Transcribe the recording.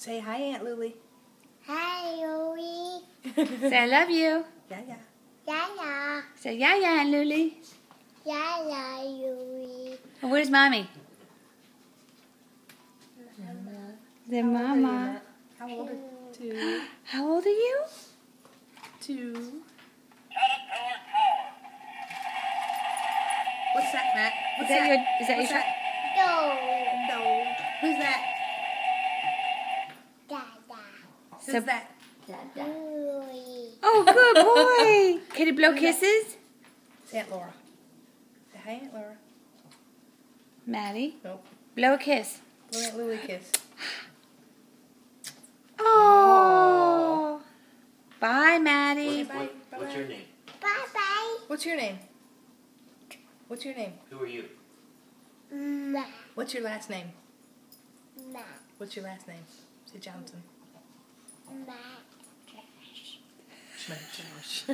Say hi, Aunt Lily. Hi, Louie. Say I love you. Yeah. Yaya. Say yeah, Aunt Lily. Yaya, Louie. And where's Mommy? The How old are you, Mama. Matt? How old are you? How old are you? 2. What's that, Matt? What's Is that your What's that? No. No. Who's that? Dada. Who's that? Louie. Oh, good boy. Can you blow kisses? It's Aunt Laura. Say hi, Aunt Laura. Maddie, Nope. blow a kiss. Blow Aunt Lily kiss. Oh. Bye, Say Maddie. bye. What's your name? Bye-bye. What's your name? What's your name? Who are you? Ma. What's your last name? Ma. What's your last name? Say Johnson. Ma. Smash.